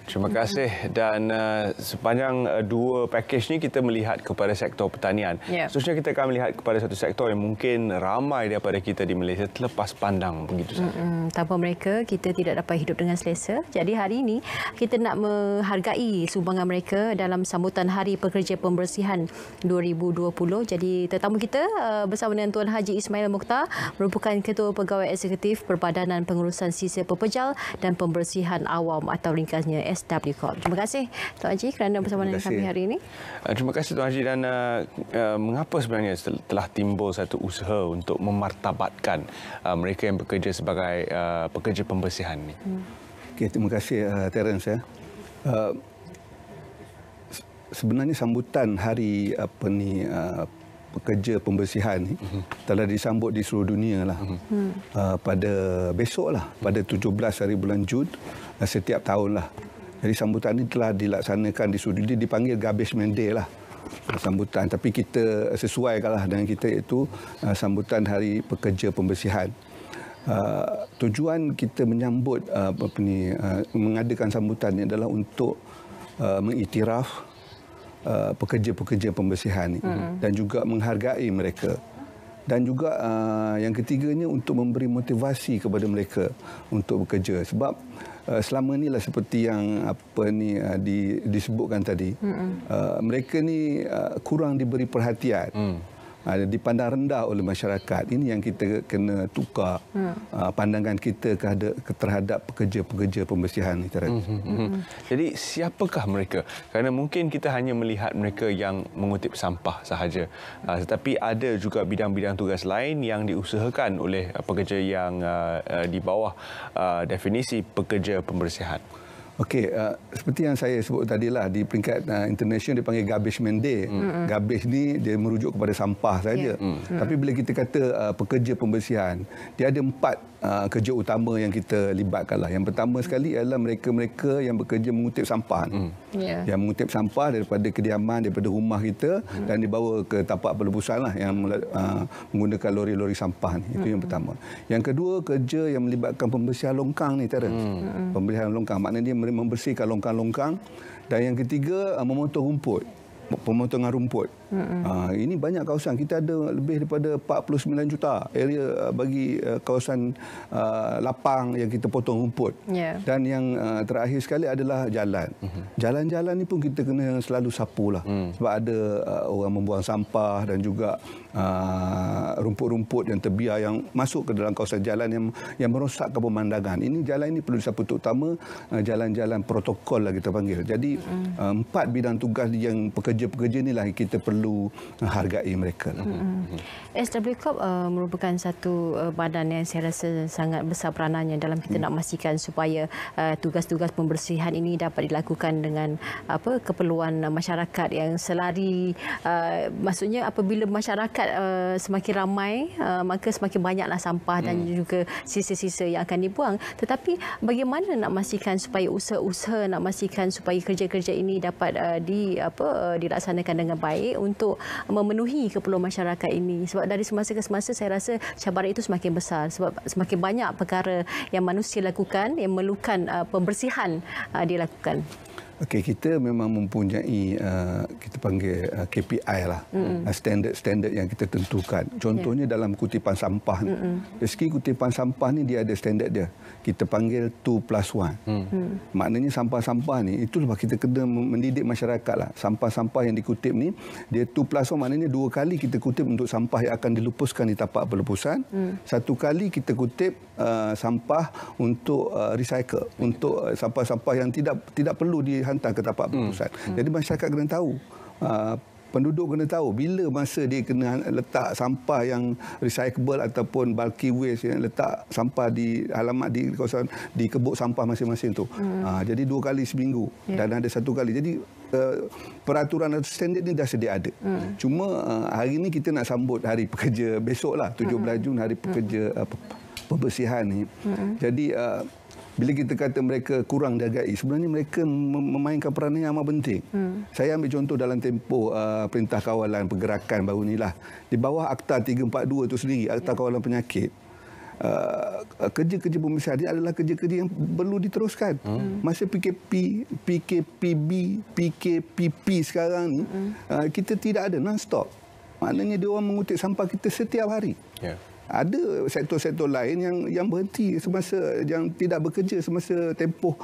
Terima kasih. Dan sepanjang dua pakej ni kita melihat kepada sektor pertanian. Seterusnya kita akan melihat kepada satu sektor yang mungkin ramai daripada kita di Malaysia terlepas pandang begitu saja. Tanpa mereka, kita tidak dapat hidup dengan selesa. Jadi hari ini kita nak menghargai sumbangan mereka dalam sambutan Hari Pekerja Pembersihan 2020. Jadi tetamu kita bersama dengan Tuan Haji Ismail Mokhtar, merupakan Ketua Pegawai Eksekutif Perbadanan Pengurusan Sisa Pepejal dan Pembersihan Awam atau ringkasnya SW Corp. Terima kasih Tuan Haji kerana bersama dengan kami hari ini. Terima kasih Tuan Haji. Dan mengapa sebenarnya telah timbul satu usaha untuk memartabatkan mereka yang bekerja sebagai pekerja pembersihan ini? Okay, terima kasih Terence. Sebenarnya sambutan hari pekerja pembersihan ni telah disambut di seluruh dunia lah. Pada besok lah, pada 17 hari bulan Jun setiap tahun lah. Jadi sambutan ini telah dilaksanakan di seluruh dunia, dipanggil Garbage Man Day lah sambutan. Tapi kita sesuaikanlah dengan kita, iaitu sambutan Hari Pekerja Pembersihan. Tujuan kita menyambut mengadakan sambutan ini adalah untuk mengiktiraf pekerja-pekerja pembersihan ini dan juga menghargai mereka. Dan juga yang ketiganya untuk memberi motivasi kepada mereka untuk bekerja. Sebab selama inilah seperti yang disebutkan tadi, mereka ni kurang diberi perhatian. Dipandang rendah oleh masyarakat. Ini yang kita kena tukar pandangan kita terhadap pekerja-pekerja pembersihan ini. Jadi siapakah mereka? Kerana mungkin kita hanya melihat mereka yang mengutip sampah sahaja. Tetapi ada juga bidang-bidang tugas lain yang diusahakan oleh pekerja yang di bawah definisi pekerja pembersihan. Okey, seperti yang saya sebut tadilah, di peringkat international dipanggil Garbage Man Day. Garbage ni dia merujuk kepada sampah saja. Tapi bila kita kata pekerja pembersihan, dia ada 4 kerja utama yang kita libatkanlah. Yang pertama sekali adalah mereka-mereka yang bekerja mengutip sampah. Yang mengutip sampah daripada kediaman, daripada rumah kita dan dibawa ke tapak pelebusan lah, yang menggunakan lori-lori sampah ni. Itu yang pertama. Yang kedua, kerja yang melibatkan pembersihan longkang ni, Terence. Pembersihan longkang maknanya dia membersihkan longkang-longkang. Dan yang ketiga, memotong rumput, pemotongan rumput. Ini banyak kawasan. Kita ada lebih daripada 49 juta area bagi kawasan lapang yang kita potong rumput. Dan yang terakhir sekali adalah jalan. Jalan-jalan ni pun kita kena selalu sapu lah. Sebab ada orang membuang sampah dan juga rumput-rumput yang terbiar yang masuk ke dalam kawasan jalan yang merosakkan pemandangan. Ini jalan ini perlu disapu, terutama jalan-jalan protokol lah kita panggil. Jadi 4 bidang tugas yang pekerja-pekerja inilah kita perlu hargai mereka. SW Corp merupakan satu badan yang saya rasa sangat besar peranannya dalam kita nak memastikan supaya tugas-tugas pembersihan ini dapat dilakukan dengan keperluan masyarakat yang selari. Maksudnya apabila masyarakat semakin ramai, maka semakin banyaklah sampah dan juga sisa-sisa yang akan dibuang. Tetapi bagaimana nak memastikan supaya usaha-usaha nak memastikan supaya kerja-kerja ini dapat dilaksanakan dengan baik untuk memenuhi keperluan masyarakat ini. Sebab dari semasa ke semasa saya rasa cabaran itu semakin besar. Sebab semakin banyak perkara yang manusia lakukan yang memerlukan pembersihan dilakukan. Okey, kita memang mempunyai kita panggil KPI lah, standard-standard yang kita tentukan. Contohnya dalam kutipan sampah. Dari segi kutipan sampah ni dia ada standard dia. Kita panggil 2+1. Maknanya sampah-sampah ni, itulah kita kena mendidik masyarakat lah. Sampah-sampah yang dikutip ni dia 2+1, maknanya 2 kali kita kutip untuk sampah yang akan dilupuskan di tapak pelebusan. 1 kali kita kutip sampah untuk recycle, untuk sampah-sampah yang tidak perlu dihantar ke tapak pelebusan. Jadi masyarakat kena tahu, penduduk kena tahu bila masa dia kena letak sampah yang recyclable ataupun bulky waste, yang letak sampah di halaman di kawasan di kebuk sampah masing-masing tu. Jadi 2 kali seminggu dan ada 1 kali. Jadi peraturan atau standard ni dah sedia ada. Cuma hari ni kita nak sambut Hari Pekerja besok lah, 17 Jun, Hari Pekerja pembersihan ni. Jadi bila kita kata mereka kurang dihargai, sebenarnya mereka memainkan peranan yang amat penting. Saya ambil contoh dalam tempoh Perintah Kawalan Pergerakan baru inilah. Di bawah Akta 342 itu sendiri, Akta Kawalan Penyakit, kerja-kerja pembersihan ini adalah kerja-kerja yang perlu diteruskan. Masa PKPB, PKPP sekarang ni, kita tidak ada non-stop. Maknanya dia orang mengutip sampah kita setiap hari. Yeah. Ada sektor-sektor lain yang berhenti semasa yang tidak bekerja semasa tempoh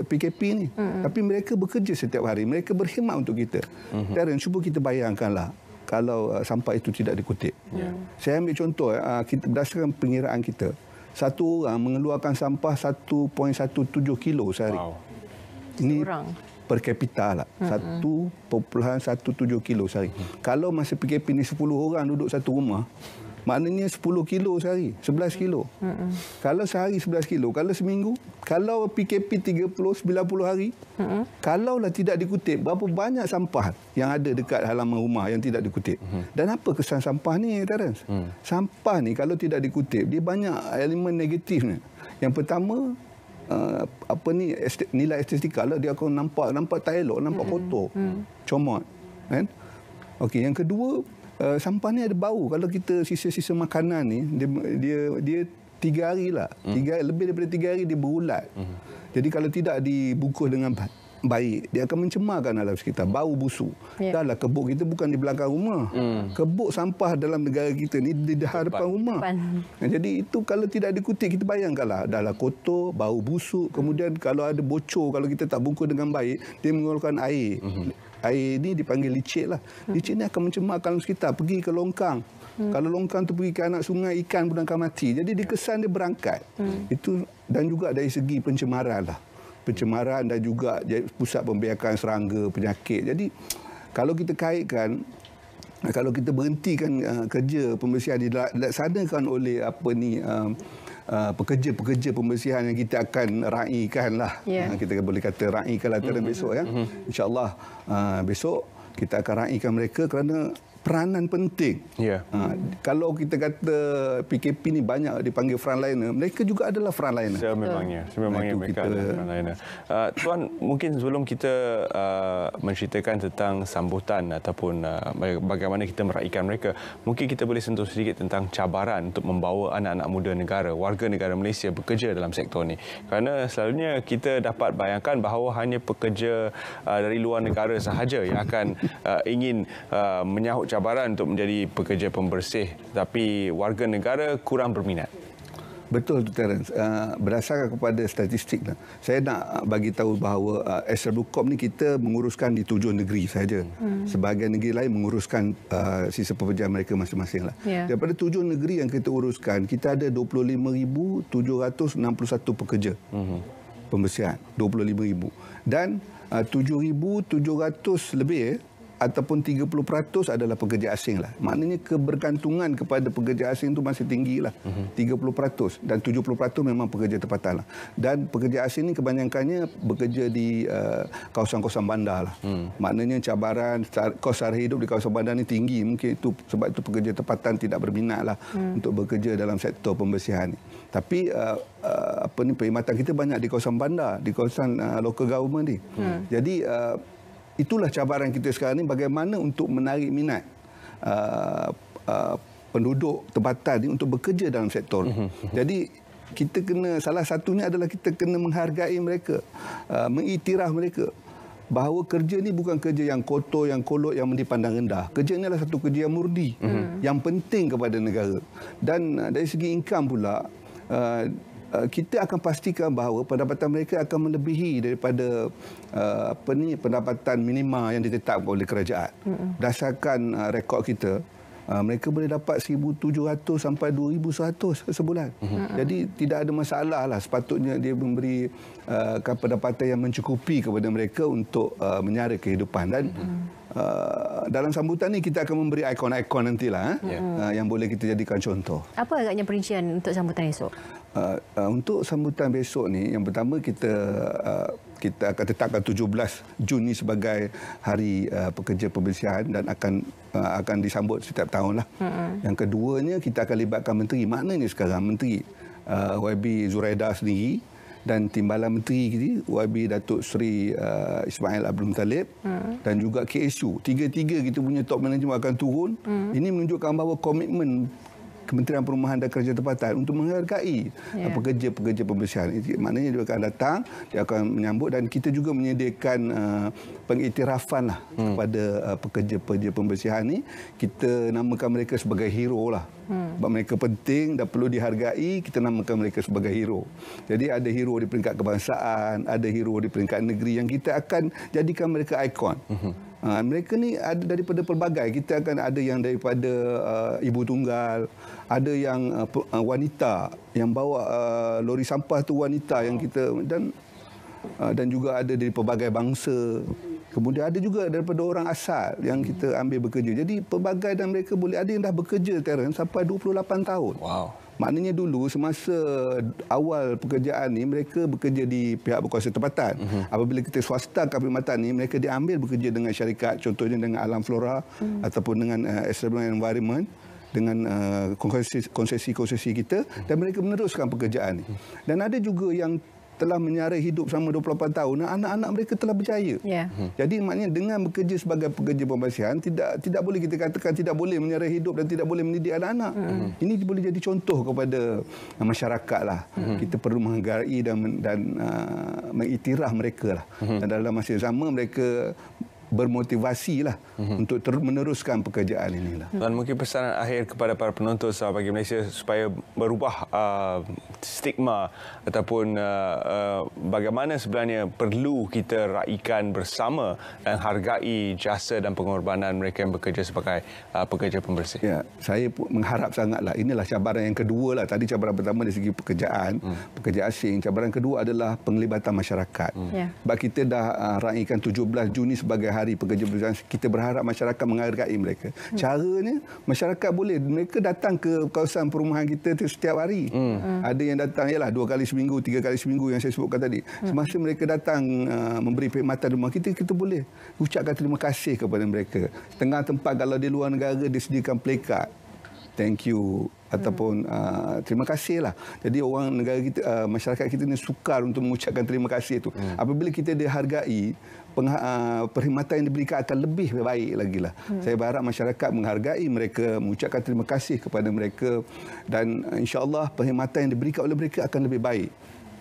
PKP ni. Tapi mereka bekerja setiap hari. Mereka berkhidmat untuk kita. Dan cuba kita bayangkanlah kalau sampah itu tidak dikutip. Yeah. Saya ambil contoh, kita berdasarkan pengiraan kita, satu orang mengeluarkan sampah 1.17 kilo sehari. Wow. Ini Seorang per kapita lah. 1.17 kilo sehari. Kalau masa PKP ni 10 orang duduk satu rumah, maknanya 10 kilo sehari, 11 kilo. Kalau sehari 11 kilo, kalau seminggu, kalau PKP 30-90 hari, kalaulah tidak dikutip, berapa banyak sampah yang ada dekat halaman rumah yang tidak dikutip. Dan apa kesan sampah ni, Terence? Sampah ni kalau tidak dikutip, dia banyak elemen negatifnya. Yang pertama, nilai estetika lah, dia akan nampak tak elok, nampak kotor, comot, kan? Okey, yang kedua, sampah ni ada bau. Kalau kita sisa-sisa makanan ni, dia 3 hari lah, lebih daripada 3 hari dia berulat. Jadi kalau tidak dibungkus dengan baik, dia akan mencemarkan alam sekitar, bau busuk. Dah lah, kebuk kita bukan di belakang rumah. Kebuk sampah dalam negara kita ni di hadapan rumah. Jadi itu kalau tidak dikutip, kita bayangkanlah, dah lah kotor, bau busuk. Kemudian kalau ada bocor, kalau kita tak bungkus dengan baik, dia mengeluarkan air. Air ni dipanggil licin lah. Licin ni akan mencemarkan alam sekitar, pergi ke longkang. Kalau longkang tu pergi ke anak sungai, ikan pun akan mati. Jadi dikesan dia berangkat. Itu, dan juga dari segi pencemaran lah. Pencemaran dan juga pusat pembiakan serangga, penyakit. Jadi kalau kita kaitkan, kalau kita berhentikan kerja pembersihan dilaksanakan oleh pekerja-pekerja pembersihan yang kita akan raikan lah. Kita boleh kata raikan lah besok ya. InsyaAllah besok kita akan raikan mereka kerana peranan penting. Kalau kita kata PKP ni banyak dipanggil frontliner, mereka juga adalah frontliner. Sememangnya mereka adalah frontliner. Tuan, mungkin sebelum kita menceritakan tentang sambutan ataupun bagaimana kita meraihkan mereka, mungkin kita boleh sentuh sedikit tentang cabaran untuk membawa anak-anak muda negara, warga negara Malaysia bekerja dalam sektor ni. Kerana selalunya kita dapat bayangkan bahawa hanya pekerja dari luar negara sahaja yang akan ingin menyahut cabaran untuk menjadi pekerja pembersih, tapi warga negara kurang berminat. Betul, Terence. Berdasarkan kepada statistik, saya nak bagi tahu bahawa SWCOP ni kita menguruskan di 7 negeri saja. Sebahagian negeri lain menguruskan sisa pekerjaan mereka masing-masing lah. Daripada 7 negeri yang kita uruskan, kita ada 25,761 pekerja pembersihan. 25,000. Dan 7,700 lebih ataupun 30% adalah pekerja asing lah. Maknanya kebergantungan kepada pekerja asing itu masih tinggi lah. 30% dan 70% memang pekerja tempatan lah. Dan pekerja asing ni kebanyakannya bekerja di kawasan-kawasan bandar lah. Maknanya cabaran kos sara hidup di kawasan bandar ni tinggi. Mungkin itu sebab itu pekerja tempatan tidak berminat lah untuk bekerja dalam sektor pembersihan ni. Tapi perkhidmatan kita banyak di kawasan bandar, di kawasan local government ni. Jadi itulah cabaran kita sekarang ni, bagaimana untuk menarik minat penduduk tempatan ni untuk bekerja dalam sektor. Jadi kita kena, salah satunya adalah kita kena menghargai mereka, mengiktiraf mereka bahawa kerja ni bukan kerja yang kotor, yang kolot, yang dipandang rendah. Kerja ni adalah satu kerja yang murni, yang penting kepada negara. Dan dari segi income pula, kita akan pastikan bahawa pendapatan mereka akan melebihi daripada pendapatan minima yang ditetapkan oleh kerajaan. Berdasarkan rekod kita, mereka boleh dapat 1,700 sampai 2,100 sebulan. Jadi tidak ada masalah lah, sepatutnya dia memberi pendapatan yang mencukupi kepada mereka untuk menyara kehidupan. Dan dalam sambutan ni kita akan memberi ikon-ikon nantilah yang boleh kita jadikan contoh. Apa agaknya perincian untuk sambutan esok? Untuk sambutan besok ni, yang pertama kita akan tetapkan 17 Jun ni sebagai hari pekerja pembersihan dan akan disambut setiap tahun lah. Yang keduanya kita akan libatkan menteri. Maknanya sekarang menteri YB Zuraida sendiri dan timbalan menteri kita, YB Datuk Seri Ismail Abdul Muttalib dan juga KSU. Tiga-tiga kita punya top management akan turun. Ini menunjukkan bahawa komitmen Kementerian Perumahan dan Kerjaya Tempatan untuk menghargai pekerja-pekerja pembersihan. Maknanya dia akan datang, dia akan menyambut, dan kita juga menyediakan pengiktirafan lah kepada pekerja-pekerja pembersihan ni. Kita namakan mereka sebagai hero lah. Sebab mereka penting dan perlu dihargai, kita namakan mereka sebagai hero. Jadi ada hero di peringkat kebangsaan, ada hero di peringkat negeri yang kita akan jadikan mereka ikon. Mereka ni ada daripada pelbagai. Kita akan ada yang daripada ibu tunggal, ada yang wanita yang bawa lori sampah tu, wanita yang kita, dan juga ada dari pelbagai bangsa. Kemudian ada juga daripada orang asal yang kita ambil bekerja. Jadi pelbagai, dan mereka boleh, ada yang dah bekerja Terence sampai 28 tahun. Wow. Maknanya dulu semasa awal pekerjaan ni mereka bekerja di pihak berkuasa tempatan. Apabila kita swasta perkhidmatan ni, mereka diambil bekerja dengan syarikat, contohnya dengan Alam Flora ataupun dengan Establishment Environment, dengan konsesi-konsesi kita, dan mereka meneruskan pekerjaan ni. Dan ada juga yang telah menyarai hidup selama 28 tahun, dan anak-anak mereka telah berjaya. Jadi maknanya dengan bekerja sebagai pekerja pembersihan, tidak boleh kita katakan tidak boleh menyarai hidup dan tidak boleh mendidik anak-anak. Ini boleh jadi contoh kepada masyarakat lah. Kita perlu menghargai dan mengiktiraf mereka lah. Dan dalam masa yang sama mereka bermotivasi lah untuk meneruskan pekerjaan inilah. Dan mungkin pesanan akhir kepada para penonton Selamat Pagi Malaysia supaya berubah stigma ataupun bagaimana sebenarnya perlu kita raikan bersama dan hargai jasa dan pengorbanan mereka yang bekerja sebagai pekerja pembersih. Ya, saya pun mengharap sangatlah. Inilah cabaran yang kedua lah. Tadi cabaran pertama dari segi pekerjaan, pekerja asing. Cabaran kedua adalah penglibatan masyarakat. Sebab kita dah raikan 17 Juni sebagai Hari Pekerja Pembersihan, kita berharap masyarakat menghargai mereka. Caranya, masyarakat boleh, mereka datang ke kawasan perumahan kita setiap hari. Ada yang datang, ialah 2 kali seminggu, 3 kali seminggu yang saya sebutkan tadi. Semasa mereka datang memberi perkhidmatan rumah kita, kita boleh ucapkan terima kasih kepada mereka. Setengah tempat kalau di luar negara disediakan plakat, thank you, ataupun terima kasih lah. Jadi orang negara kita, masyarakat kita ni sukar untuk mengucapkan terima kasih itu. Apabila kita dihargai, perkhidmatan yang diberikan akan lebih baik lagi lah. Saya berharap masyarakat menghargai mereka, mengucapkan terima kasih kepada mereka, dan insya-Allah perkhidmatan yang diberikan oleh mereka akan lebih baik.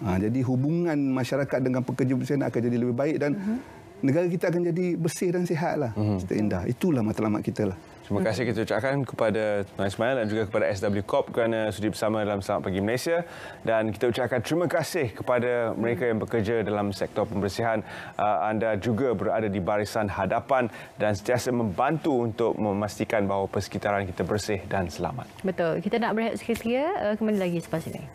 Jadi hubungan masyarakat dengan pekerja pembersihan akan jadi lebih baik, dan negara kita akan jadi bersih dan sihat lah. Indah. Itulah matlamat kita lah. Terima kasih kita ucapkan kepada Tuan Ismail dan juga kepada SW Corp kerana sudi bersama dalam Selamat Pagi Malaysia, dan kita ucapkan terima kasih kepada mereka yang bekerja dalam sektor pembersihan. Anda juga berada di barisan hadapan dan sentiasa membantu untuk memastikan bahawa persekitaran kita bersih dan selamat. Betul. Kita nak berehat seketika, kembali lagi selepas ini.